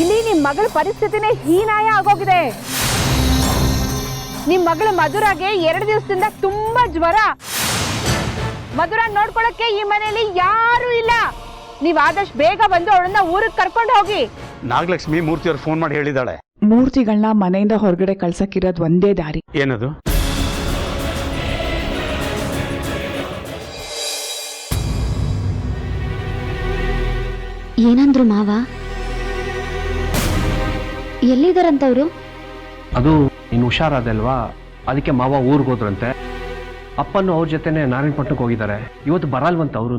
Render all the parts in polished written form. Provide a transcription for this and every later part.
ಇಲ್ಲಿ ನಿಮ್ ಮಗಳ ಪರಿಸ್ಥಿತಿನೇ ಹೀನಾಯ ಆಗೋಗಿದೆ. ನಿಮ್ ಮಗಳ ಮಧುರಾಗೆ 2 ದಿವಸದಿಂದ ತುಂಬಾ ಜ್ವರ. ಮಧುರಾ ನೋಡ್ಕೊಳಕ್ಕೆ ಈ ಮನೆಯಲ್ಲಿ ಯಾರು ಇಲ್ಲ. ನೀವ್ ಆದಷ್ಟು ಬೇಗ ಬಂದು ಅವಳನ್ನ ಊರಿಗೆ ಕರ್ಕೊಂಡು ಹೋಗಿ. ನಾಗಲಕ್ಷ್ಮಿ ಮೂರ್ತಿಯವ್ರು ಫೋನ್ ಮಾಡಿ ಹೇಳಿದಾಳೆ. ಮೂರ್ತಿಗಳನ್ನ ಮನೆಯಿಂದ ಹೊರಗಡೆ ಕಳ್ಸಕ್ಕಿರೋದು ಒಂದೇ ದಾರಿ. ಏನದು? ಏನಂದ್ರು ಮಾವ? ಎಲ್ಲಿದಾರಂತವ್ರು? ಅದು ಇನ್ನು ಹುಷಾರಾದೆ ಅಲ್ವಾ, ಅದಕ್ಕೆ ಮಾವ ಊರಿಗೆ ಹೋದ್ರಂತೆ. ಅಪ್ಪನ್ನು ಅವ್ರ ಜೊತೆನೆ ನಾರಾಯಣಪಟ್ಟಣಕ್ಕೆ ಹೋಗಿದ್ದಾರೆ. ಇವತ್ತು ಬರಲ್ವಂತ ಅವರು.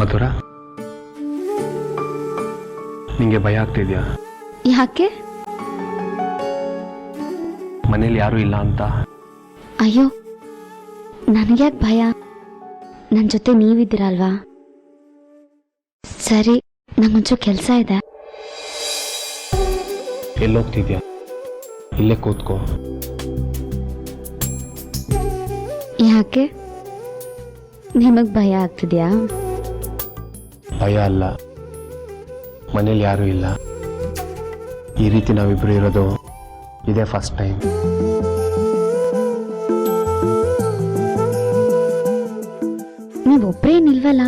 ಮಧುರಾ, ನಿಂಗೆ ಭಯ ಆಗ್ತಿದ್ಯಾ? ಯಾಕೆ? ಮನೇಲಿ ಯಾರು ಇಲ್ಲ ಅಂತ. ಅಯ್ಯೋ, ನನಗ್ಯಾಕೆ ಭಯ? ನನ್ನ ಜೊತೆ ನೀವಿದ್ದೀರಲ್ವಾ? ಸರಿ, ನಂಗೊಂಚೂರು ಕೆಲಸ ಇದೆ. ಎಲ್ಲೋಗ್ತಿದ್ಯಾ? ಇಲ್ಲೇ ಕೂತ್ಕೋ. ಯಾಕೆ? ನಿಮಗ್ ಭಯ ಆಗ್ತಿದ್ಯಾ? ಭಯ ಅಲ್ಲ, ಮನೇಲಿ ಯಾರೂ ಇಲ್ಲ. ಈ ರೀತಿ ನಾವಿಬ್ರು ಇರೋದು ಇದೇ ಫಸ್ಟ್ ಟೈಮ್. ನೀವೊಬ್ಬರೇ ನಿಲ್ವಲ್ಲ,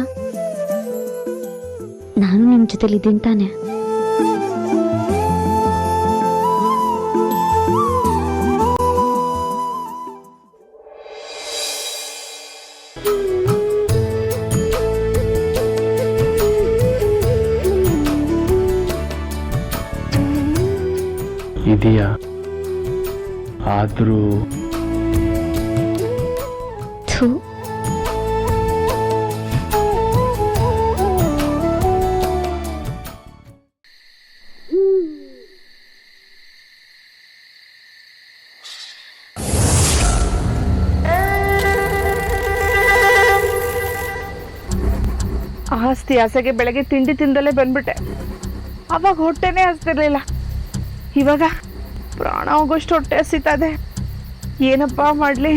ನಾನು ನಿಮ್ಮ ಜೊತೆಲಿದ್ದೀನಿ ತಾನೆ. ಇದೆಯಾ? ಆದರೂ ಥೂ, ಆಸ್ತಿ ಆಸೆಗೆ ಬೆಳಗ್ಗೆ ತಿಂಡಿ ತಿಂದಲೇ ಬಂದ್ಬಿಟ್ಟೆ. ಅವಾಗ ಹೊಟ್ಟೆನೇ ಹಸ್ತಿರ್ಲಿಲ್ಲ. ಇವಾಗ ಪ್ರಾಣ ಹೋಗೋಷ್ಟು ಹೊಟ್ಟೆ ಹಸಿತದೆ. ಏನಪ್ಪಾ ಮಾಡ್ಲಿ?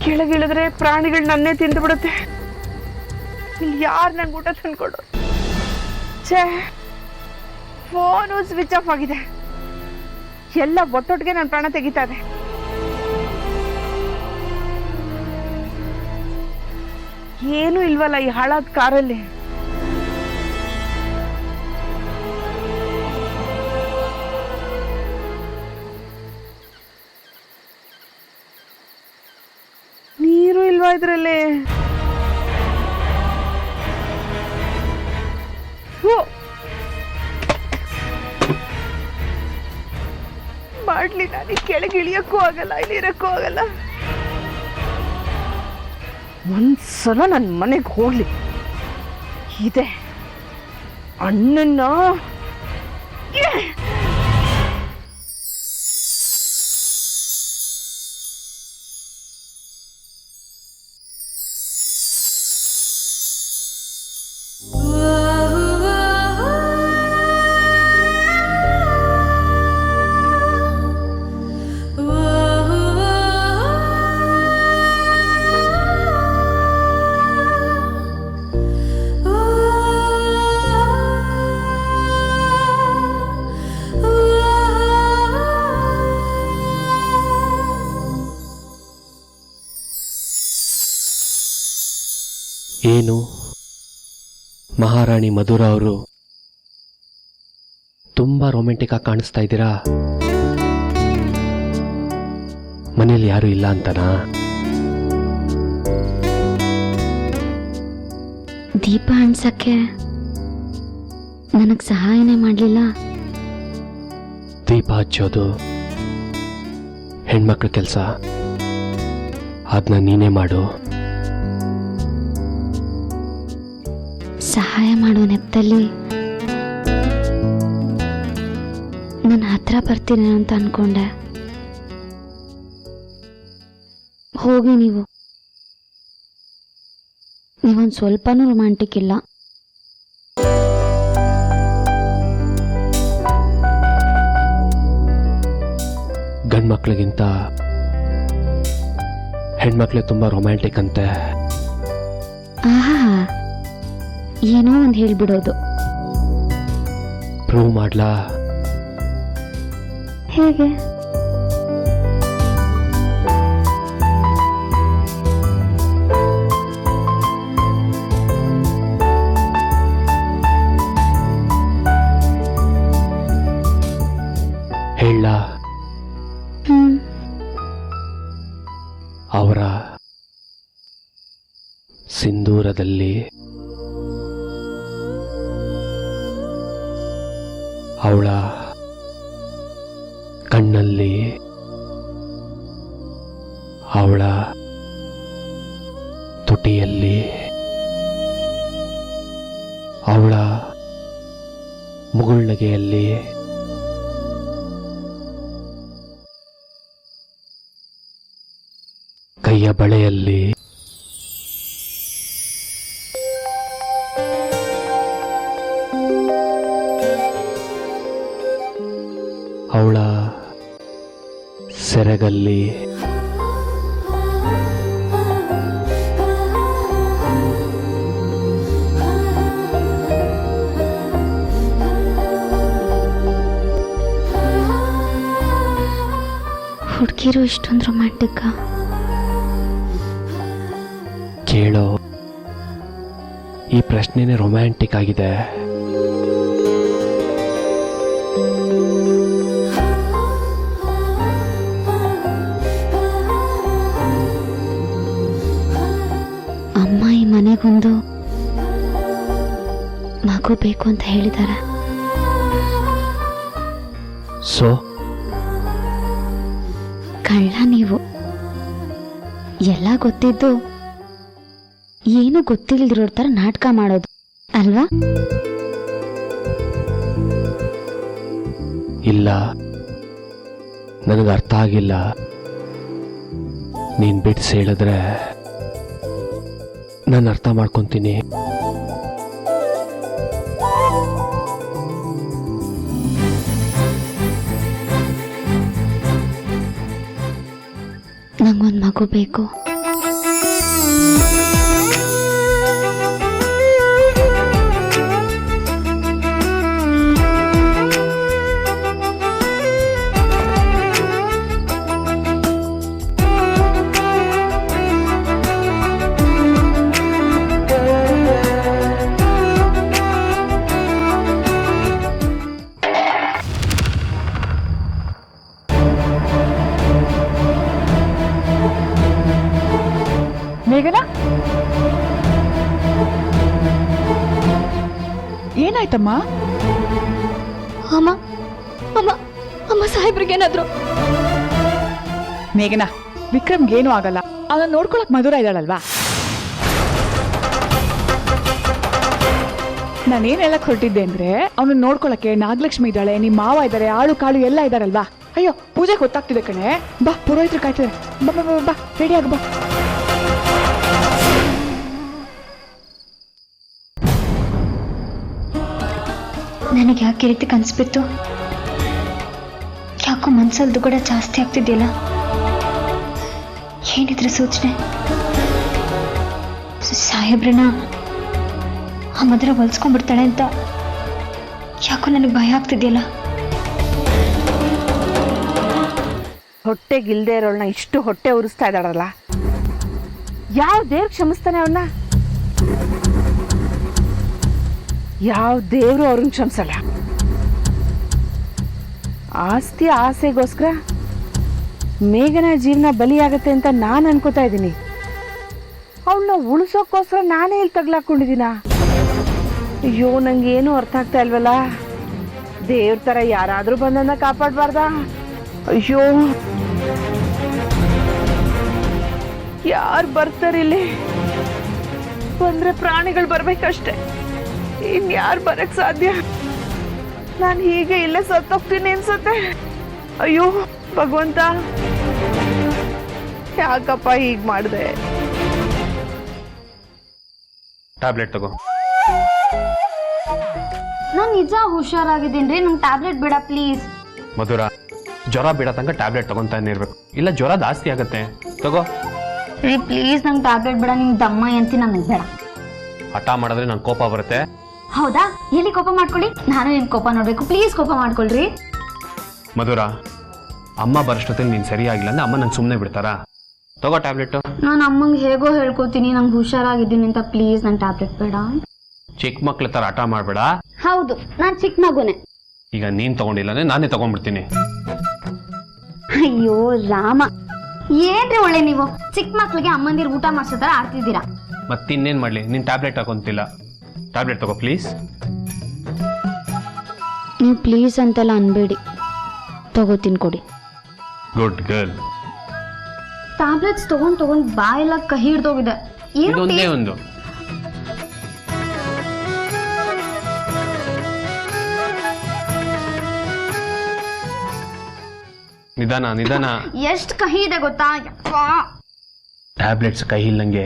ಕೆಳಗಿಳಿದ್ರೆ ಪ್ರಾಣಿಗಳು ನನ್ನೇ ತಿಂದು ಬಿಡುತ್ತೆ. ಇಲ್ಲಿ ಯಾರು ನಂಗೆ ಊಟ ತಂದ್ಕೊಡು? ಛೇ, ಫೋನು ಸ್ವಿಚ್ ಆಫ್ ಆಗಿದೆ. ಎಲ್ಲ ಒಟ್ಟೊಟ್ಟಿಗೆ ನನ್ನ ಪ್ರಾಣ ತೆಗಿತಾ ಇದೆ. ಏನೂ ಇಲ್ವಲ್ಲ ಈ ಹಾಳಾದ ಕಾರಲ್ಲಿ. ನೀರು ಇಲ್ವಾ ಇದ್ರಲ್ಲಿ? ಮಾಡ್ಲಿ, ನಾನು ಕೆಳಗೆ ಇಳಿಯಕ್ಕೂ ಆಗಲ್ಲ, ಇಲ್ಲಿ ಇರಕ್ಕೂ ಆಗಲ್ಲ. ಒಂದ್ಸಲ ನನ್ನ ಮನೆಗೆ ಹೋಗ್ಲಿ. ಇದೆ ಅಣ್ಣನ್ನ ಏನು ಮಹಾರಾಣಿ ಮಧುರಾ ಅವರು ತುಂಬಾ ರೊಮ್ಯಾಂಟಿಕ್ ಆಗಿ ಕಾಣಿಸ್ತಾ ಇದ್ದೀರಾ? ಮನೇಲಿ ಯಾರು ಇಲ್ಲ ಅಂತನಾ? ದೀಪ ಅಣ್ಸಕ್ಕೆ ನನಗೆ ಸಹಾಯನೇ ಮಾಡಲಿಲ್ಲ. ದೀಪ ಹಚ್ಚೋದು ಹೆಣ್ಮಕ್ಳ ಕೆಲಸ, ಅದನ್ನ ನೀನೇ ಮಾಡು. ಸಹಾಯ ಮಾಡೋ ನೆಪದಲ್ಲಿ ನನ್ನ ಹತ್ರ ಬರ್ತೀನಿ ಅಂತ ಅನ್ಕೊಂಡೆ. ಹೋಗಿ ನೀವೊಂದು ಸ್ವಲ್ಪನೂ ರೊಮ್ಯಾಂಟಿಕ್ ಇಲ್ಲ. ಗಂಡು ಮಕ್ಳಿಗಿಂತ ಹೆಣ್ಮಕ್ಳೇ ತುಂಬ ರೊಮ್ಯಾಂಟಿಕ್ ಅಂತೆ. ಆಹಾ, ಏನೋ ಒಂದು ಹೇಳ್ಬಿಡೋದು. ಪ್ರೂವ್ ಮಾಡ್ಲಾ? ಹೇಗೆ? ಹೇಳ. ಅವರ ಸಿಂಧೂರದಲ್ಲಿ ಅವಳ ಕಣ್ಣಲ್ಲಿ ಅವಳ ತುಟಿಯಲ್ಲಿ ಅವಳ ಮುಗುಳ್ನಗೆಯಲ್ಲಿ ಕೈಯ ಬಳೆಯಲ್ಲಿ ಅವಳ ಸೆರಗಲ್ಲಿ ಹುಡುಗಿರು ಇಷ್ಟೊಂದು ರೊಮ್ಯಾಂಟಿಕ್ಕ? ಕೇಳೋ, ಈ ಪ್ರಶ್ನೆನೇ ರೊಮ್ಯಾಂಟಿಕ್ ಆಗಿದೆ. ಅಮ್ಮ ಈ ಮನೆಗೊಂದು ಮಗು ಬೇಕು ಅಂತ ಹೇಳಿದ್ದಾರೆ. ಸೊ ಕಳ್ಳ ನೀವು. ಎಲ್ಲ ಗೊತ್ತಿದ್ದು ಏನು ಗೊತ್ತಿಲ್ದಿರೋ ಥರ ನಾಟಕ ಮಾಡೋದು ಅಲ್ವಾ? ಇಲ್ಲ, ನನಗೆ ಅರ್ಥ ಆಗಿಲ್ಲ. ನೀನು ಬಿಟ್ಟು ಹೇಳಿದ್ರೆ ನಾನು ಅರ್ಥ ಮಾಡ್ಕೊತೀನಿ. ನಂಗೊಂದು ಮಗು ಬೇಕು. ಮೇಘನಾ, ಏನಾಯ್ತಮ್ಮ? ಅಮ್ಮ ಅಮ್ಮ ಅಮ್ಮ ಸಾಹೇಬ್ರಿಗೇನಾದ್ರು? ಮೇಘನಾ, ವಿಕ್ರಮ್ಗೇನು ಆಗಲ್ಲ. ಅವನ ನೋಡ್ಕೊಳಕ್ ಮಧುರ ಇದ್ದಾಳಲ್ವಾ? ನಾನೇನೆಲ್ಲ ಹೊರಟಿದ್ದೆ ಅಂದ್ರೆ ಅವನು ನೋಡ್ಕೊಳಕ್ಕೆ ನಾಗಲಕ್ಷ್ಮಿ ಇದ್ದಾಳೆ, ನಿಮ್ಮ ಮಾವ ಇದ್ದಾರೆ, ಆಳು ಕಾಳು ಎಲ್ಲ ಇದ್ದಾರಲ್ವಾ? ಅಯ್ಯೋ, ಪೂಜೆಗೆ ಹೊತ್ತಾಗ್ತಿದೆ ಕಣೆ. ಬಾ, ಪುರೋಹಿತರು ಕಾಯ್ತಿದ್ದಾರೆ. ಬಾ ಬಾ ಬಾ ಬಾ, ರೆಡಿ ಆಗ ಬಾ. ನನಗೆ ಯಾಕೆ ರೀತಿ ಕನ್ಸ್ಬಿತ್ತು? ಯಾಕೋ ಮನ್ಸಲ್ದು ಕೂಡ ಜಾಸ್ತಿ ಆಗ್ತಿದ್ಯಲ್ಲ. ಏನಿದ್ರೆ ಸೂಚನೆ? ಸಾಹೇಬ್ರನ್ನ ಆ ಮಧುರ ಹೊಲ್ಸ್ಕೊಂಡ್ಬಿಡ್ತಾಳೆ ಅಂತ ಯಾಕೋ ನನಗೆ ಭಯ ಆಗ್ತಿದ್ಯಲ್ಲ. ಹೊಟ್ಟೆಗಿಲ್ದೇ ಇರೋಳನ್ನ ಇಷ್ಟು ಹೊಟ್ಟೆ ಉರಿಸ್ತಾ ಇದ್ದಾಳಲ್ಲ, ಯಾವ ದೇವ್ರು ಕ್ಷಮಿಸ್ತಾನೆ ಅವನ್ನ? ಯಾವ ದೇವ್ರು ಅವ್ರನ್ನ ಕ್ಷಮಿಸಲ್ಲ. ಆಸ್ತಿ ಆಸೆಗೋಸ್ಕರ ಮೇಘನ ಜೀವನ ಬಲಿಯಾಗತ್ತೆ ಅಂತ ನಾನು ಅನ್ಕೋತಾ ಇದ್ದೀನಿ. ಅವಳನ್ನ ಉಳಿಸೋಕ್ಕೋಸ್ಕರ ನಾನೇ ಇಲ್ಲಿ ತಗ್ಲಾಕೊಂಡಿದ್ದೀನ. ಅಯ್ಯೋ, ನಂಗೆ ಏನು ಅರ್ಥ ಆಗ್ತಾ ಇಲ್ವಲ್ಲ. ದೇವ್ರ ತರ ಯಾರಾದ್ರೂ ಬಂದನ್ನ ಕಾಪಾಡಬಾರ್ದ? ಅಯ್ಯೋ, ಯಾರು ಬರ್ತಾರಿಲ್ಲಿ? ಬಂದ್ರೆ ಪ್ರಾಣಿಗಳು ಬರ್ಬೇಕಷ್ಟೆ, ಇನ್ಯಾರು ಬರಕ್ ಸಾಧ್ಯ? ನಾನು ಹೀಗೆ ಇಲ್ಲೇ ಸತ್ತೋಗ್ತೀನಿ ಅನ್ಸತ್ತೆ. ಅಯ್ಯೋ ಭಗವಂತ, ಯಾಕಪ್ಪ ಹೀಗ್ ಮಾಡಿದೆ? ಟ್ಯಾಬ್ಲೆಟ್ ತಗೋ. ನಾನು ನಿಜ ಹುಷಾರಾಗಿದ್ದೀನಿ ರೀ, ನಂಗೆ ಟ್ಯಾಬ್ಲೆಟ್ ಬೇಡ ಪ್ಲೀಸ್. ಮಧುರ, ಜ್ವರ ಬಿಡೋ ತನಕ ಟ್ಯಾಬ್ಲೆಟ್ ತಗೊತಾನೆ ಇರಬೇಕು, ಇಲ್ಲ ಜ್ವರ ಜಾಸ್ತಿ ಆಗುತ್ತೆ. ತಗೋ. ರೀ ಪ್ಲೀಸ್ ನಂಗೆ ಟ್ಯಾಬ್ಲೆಟ್ ಬೇಡ, ನಿಮ್ಗೆ ದಮ್ಮ ಅಂತಿ ನನಗೆ ಬೇಡ. ಹಠ ಮಾಡಿದ್ರೆ ನಂಗೆ ಕೋಪ ಬರುತ್ತೆ. ಹೌದಾ? ಎಲ್ಲಿ ಕೋಪ ಮಾಡ್ಕೊಳ್ಳಿ, ನಾನು ನಿಮ್ ಕೋಪ ನೋಡ್ಬೇಕು. ಪ್ಲೀಸ್ ಕೋಪ ಮಾಡ್ಕೊಳ್ರಿ. ಮಧುರ, ಅಮ್ಮ ಬರೋಷ್ಟೊತ್ತಿಗೆ ನೀನು ಸರಿಯಾಗಿಲ್ಲ ಅಂದ್ರೆ ಅಮ್ಮ ನಂಗೆ ಸುಮ್ಮನೆ ಬಿಡ್ತಾರಾ? ತಗೋ ಟ್ಯಾಬ್ಲೆಟು. ನಾನು ಅಮ್ಮಂಗೆ ಹೇಗೋ ಹೇಳ್ಕೊತೀನಿ ನಂಗೆ ಹುಷಾರಾಗಿದ್ದೀನಿ ಅಂತ. ಪ್ಲೀಸ್ ನಂಗೆ ಟ್ಯಾಬ್ಲೆಟ್ ಬೇಡ. ಚಿಕ್ಕ ಮಕ್ಳ ಥರ ಹಠ ಮಾಡಬೇಡ. ಹೌದು, ನಾನು ಚಿಕ್ಕ ಮಗುನೇ. ಈಗ ನೀನು ತಗೊಂಡಿಲ್ಲ ಅಂದ್ರೆ ನಾನೇ ತಗೊಂಡ್ಬಿಡ್ತೀನಿ. ಅಯ್ಯೋ ರಾಮ, ಏನ್ರಿ ಒಳ್ಳೆ ನೀವು ಚಿಕ್ಕ ಮಕ್ಳಿಗೆ ಅಮ್ಮಂದಿರು ಊಟ ಮಾಡ್ಸೋ ಥರ ಆಡ್ತಿದ್ದೀರಾ. ಮತ್ತಿನ್ನೇನು ಮಾಡಲಿ, ನೀನು ಟ್ಯಾಬ್ಲೆಟ್ ಹಾಕೊಂತಿಲ್ಲ. ಟ್ಯಾಬ್ಲೆಟ್ ತಗೋ ಪ್ಲೀಸ್. ನೀವು ಪ್ಲೀಸ್ ಅಂತೆಲ್ಲ ಅನ್ಬೇಡಿ, ತಗೋತೀನಿ ಕೊಡಿ. Good girl. ಟ್ಯಾಬ್ಲೆಟ್ಸ್ ತಗೊಂಡ್ ಬಾಯೆಲ್ಲ ಕಹಿ ಹಿಡ್ದೋಗಿದೆ. ಇದೊಂದೇ ಒಂದು. ನಿಧಾನ ನಿಧಾನ. ಎಷ್ಟು ಕಹಿ ಇದೆ ಗೊತ್ತಾ? ಟ್ಯಾಬ್ಲೆಟ್ಸ್ ಕಹಿ ಇಲ್ಲಂಗೆ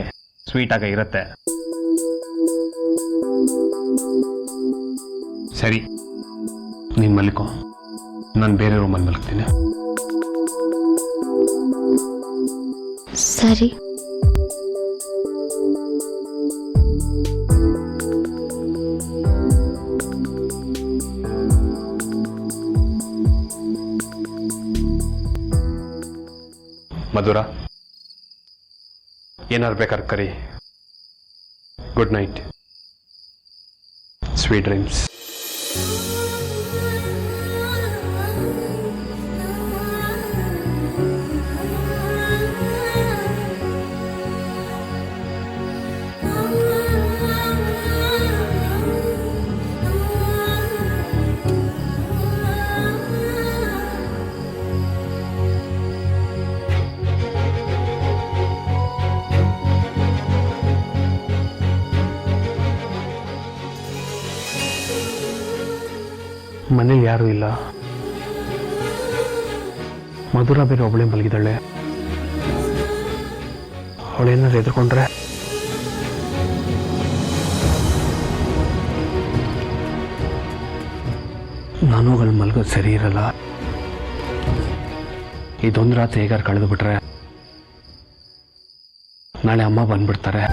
ಸ್ವೀಟ್ ಆಗ ಇರುತ್ತೆ. ಸರಿ, ನೀನು ಮಲ್ಕೋ, ನಾನು ಬೇರೆ ರೂಮಲ್ಲಿ ಮಲ್ಕ್ತೀನಿ. ಸರಿ. ಮಧುರ, ಏನಾರು ಬೇಕಾದ್ರೆ ಕರಿ. Good night, sweet dreams. ಮನೇಲಿ ಯಾರೂ ಇಲ್ಲ. ಮಧುರ ಬೇರೆ ಒಬ್ಬಳೆ ಮಲಗಿದ್ದಾಳೆ. ಅವಳೇನಾದ್ರು ಎದ್ಕೊಂಡ್ರೆ ನಾನು ಅವಳು ಮಲಗೋದು ಸರಿ ಇರಲ್ಲ. ಇದೊಂದು ರಾತ್ರಿ ಹೇಗಾರು ಕಳೆದು ಬಿಟ್ರೆ ನಾಳೆ ಅಮ್ಮ ಬಂದ್ಬಿಡ್ತಾರೆ.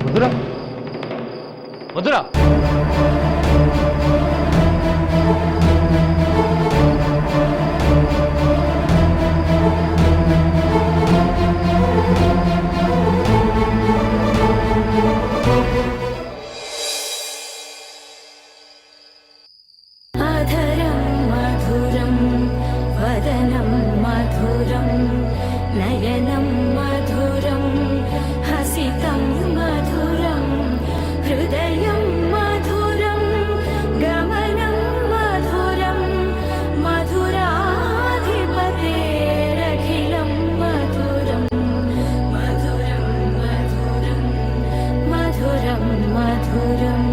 ಮಧುರ, ಮಧುರ, अधरं मधुरं वदनं मधुरं नयनं मधुरं हसितं मधुरं हृदयं मधुरं गमनं मधुरं मधुराधिपतेरखिलं मधुरं मधुरं मधुरं मधुरं मधुरम्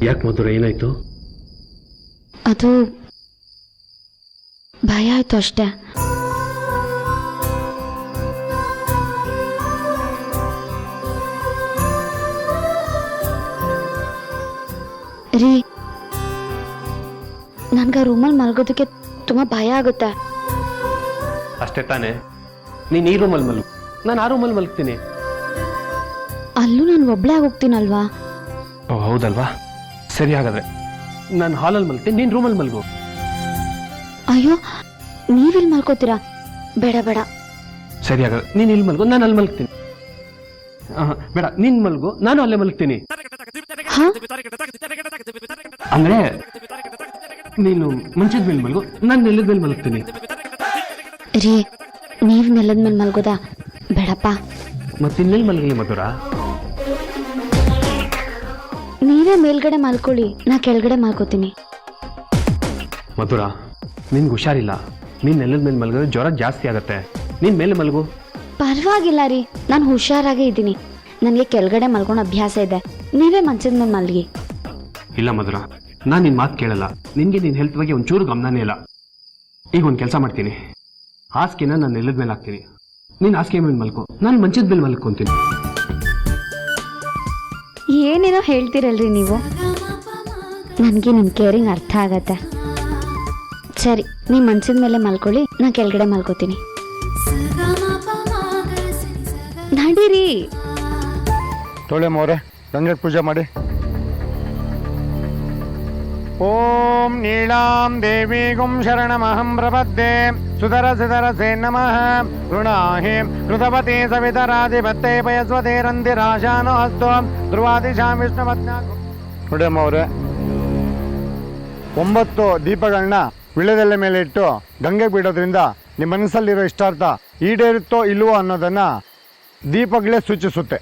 ಯಾಕೆ ಮಧುರ, ಏನಾಯ್ತು? ಅದು ಭಯ ಆಯ್ತು ಅಷ್ಟೇ. ರೀ, ನನ್ಗೆ ರೂಮಲ್ಲಿ ಮಲಗೋದಕ್ಕೆ ತುಂಬಾ ಭಯ ಆಗುತ್ತೆ. ಅಷ್ಟೇ ತಾನೇ? ನೀನು ಈ ರೂಮಲ್ಲಿ ಮಲ್ಗು, ನಾನು ಆ ರೂಮಲ್ಲಿ ಮಲ್ಗ್ತೀನಿ. ಅಲ್ಲೂ ನಾನು ಒಬ್ಳೇ ಹೋಗ್ತೀನಲ್ವಾ? ಓ ಹೌದಲ್ವಾ? ಸರಿ, ಹಾಗಾದ್ರೆ ನಾನು ಹಾಲಲ್ಲಿ ಮಲ್ಗ್ತೀನಿ, ನೀನು ರೂಮಲ್ಲಿ ಮಲ್ಗು. ಅಯ್ಯೋ ನೀವಿಲ್ಲಿ ಮಲ್ಕೋತೀರಾ? ಬೇಡ ಬೇಡ. ಸರಿ ಹಾಗಾದ್ರೆ ನೀನು ಇಲ್ಲಿ ಮಲ್ಗು, ನಾನು ಅಲ್ಲಿ ಮಲ್ಗ್ತೀನಿ. ಬೇಡ, ನೀನು ಮಲ್ಗು, ನಾನು ಅಲ್ಲೇ ಮಲ್ಗ್ತೀನಿ. ಹಾ ಅಂದ್ರೆ ನೀನು ಮಂಚದ ಮೇಲೆ ಮಲ್ಗು, ನಾನು ನೆಲದ ಮೇಲೆ ಮಲ್ಗ್ತೀನಿ. ರೀ ನೀವ್ ನೆಲದ ಮೇಲೆ ಮಲ್ಗೋದಾ? ಬೇಡಪ್ಪ. ಮತ್ತಿನ್ನೆಲ್ಲಿ ಮಲ್ಗಲಿ ಮಧುರ? ನೀವೇ ಮೇಲ್ಗಡೆ ಮಲ್ಕೊಳ್ಳಿ, ನಾ ಕೆಳಗಡೆ ಮಲ್ಕೋತೀನಿ. ಮಧುರ, ನಿನ್ಗೆ ಹುಷಾರಿಲ್ಲ. ನೀನು ನೆಲದ ಮೇಲೆ ಮಲ್ಗಿದ್ರೆ ಜ್ವರ ಜಾಸ್ತಿ ಆಗತ್ತೆ. ನೀನು ಮೇಲೆ ಮಲ್ಗು. ಪರವಾಗಿಲ್ಲ ರೀ, ನಾನು ಹುಷಾರಾಗೇ ಇದ್ದೀನಿ. ನನಗೆ ಕೆಳಗಡೆ ಮಲ್ಕೊಂಡು ಅಭ್ಯಾಸ ಇದೆ. ನೀವೇ ಮಂಚದ ಮೇಲೆ ಮಲ್ಗಿ. ಇಲ್ಲ ಮಧುರ, ನಾನು ನಿನ್ನ ಮಾತು ಕೇಳಲ್ಲ. ನಿನಗೆ ನಿನ್ನ ಹೆಲ್ತ್ ಬಗ್ಗೆ ಒಂಚೂರು ಗಮನನೇ ಇಲ್ಲ. ಈಗ ಒಂದು ಕೆಲಸ ಮಾಡ್ತೀನಿ, ಹಾಸಿಗೆನ ನಾನು ನೆಲದ ಮೇಲೆ ಹಾಕ್ತೀನಿ, ನೀನು ಹಾಸಿಗೆ ಮೇಲೆ ಮಲ್ಕೊ, ನಾನು ಮಂಚದ ಮೇಲೆ ಮಲ್ಕೊಂತೀನಿ. ಏನೇನೋ ಹೇಳ್ತೀರಲ್ರಿ ನೀವು. ನನಗೆ ನಿಮ್ಮ ಕೇರಿಂಗ್ ಅರ್ಥ ಆಗತ್ತೆ. ಸರಿ, ನೀವು ಮಂಚದ ಮೇಲೆ ಮಲ್ಕೊಳ್ಳಿ, ನಾ ಕೆಳಗಡೆ ಮಲ್ಕೋತೀನಿ. ನಡೀರಿ. ತೋಳೆಮೋರೆ, ಗಂಗೆ ಪೂಜೆ ಮಾಡಿ. ಓಂ ನೀಳಾಂ ದೇವಿಗುಂ ಶರಣಮಹಂ ಪ್ರಪದ್ಯೆ ಸುಧರಸೆ ನಮಃ ಋಣಾಹಿ ಋತಪತಿ ಸವಿತರಾಧಿಪತ್ತೆ ಪಯಸ್ವತೇರಂದಿರಾಶಾನೋ ಹಸ್ತು ಧ್ರುವಾದಿಶಾಂ ವಿಷ್ಣುಪತ್ನ. ನೋಡಮ್ಮ ಅವರೇ, 9 ದೀಪಗಳನ್ನ ವಿಳ್ಯದೆಲೆ ಮೇಲೆ ಇಟ್ಟು ಗಂಗೆಗೆ ಬಿಡೋದ್ರಿಂದ ನಿಮ್ಮ ಮನಸ್ಸಲ್ಲಿರೋ ಇಷ್ಟಾರ್ಥ ಈಡೇರುತ್ತೋ ಇಲ್ವೋ ಅನ್ನೋದನ್ನ ದೀಪಗಳೇ ಸೂಚಿಸುತ್ತೆ.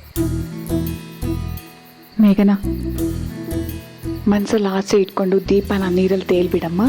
ಮೇಘನ, ಮನ್ಸಲ್ಲಿ ಆಸೆ ಇಟ್ಕೊಂಡು ದೀಪನ ನೀರಲ್ಲಿ ತೇಲ್ಬಿಡಮ್ಮ.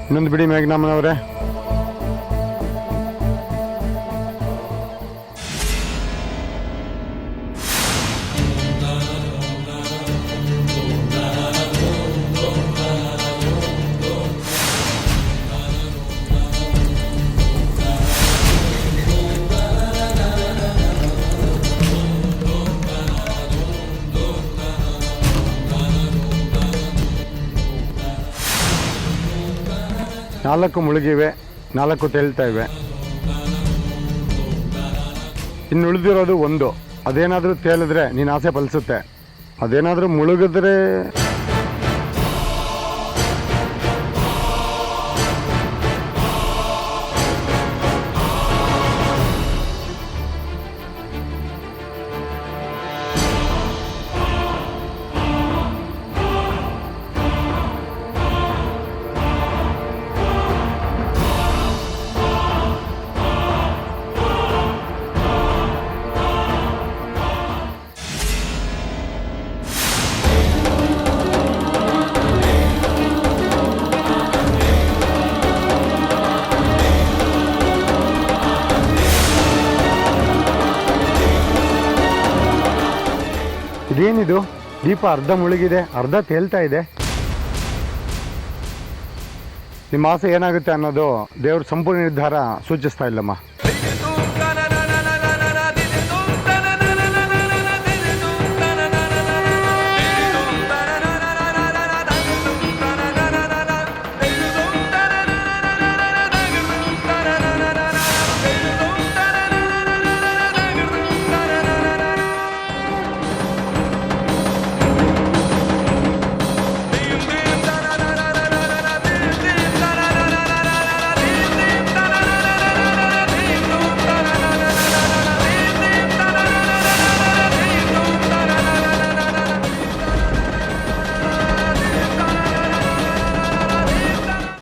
ಇನ್ನೊಂದು ಬಿಡಿ ಮೇಘನಮ್ಮನವರೇ. ನಾಲ್ಕು ಮುಳುಗಿವೆ, 4 ತೇಲ್ತಾ ಇವೆ. ಇನ್ನು ಉಳಿದಿರೋದು 1. ಅದೇನಾದರೂ ತೇಲಿದ್ರೆ ನೀನು ಆಸೆ ಫಲಿಸುತ್ತೆ. ಅದೇನಾದರೂ ಮುಳುಗಿದ್ರೆ ಇದೇನಿದು? ದೀಪ ಅರ್ಧ ಮುಳುಗಿದೆ, ಅರ್ಧ ತೇಲ್ತಾ ಇದೆ. ನಿಮ್ಮ ಆಸೆ ಏನಾಗುತ್ತೆ ಅನ್ನೋದು ದೇವ್ರ ಸಂಪೂರ್ಣ ನಿರ್ಧಾರ ಸೂಚಿಸ್ತಾ ಇಲ್ಲಮ್ಮ.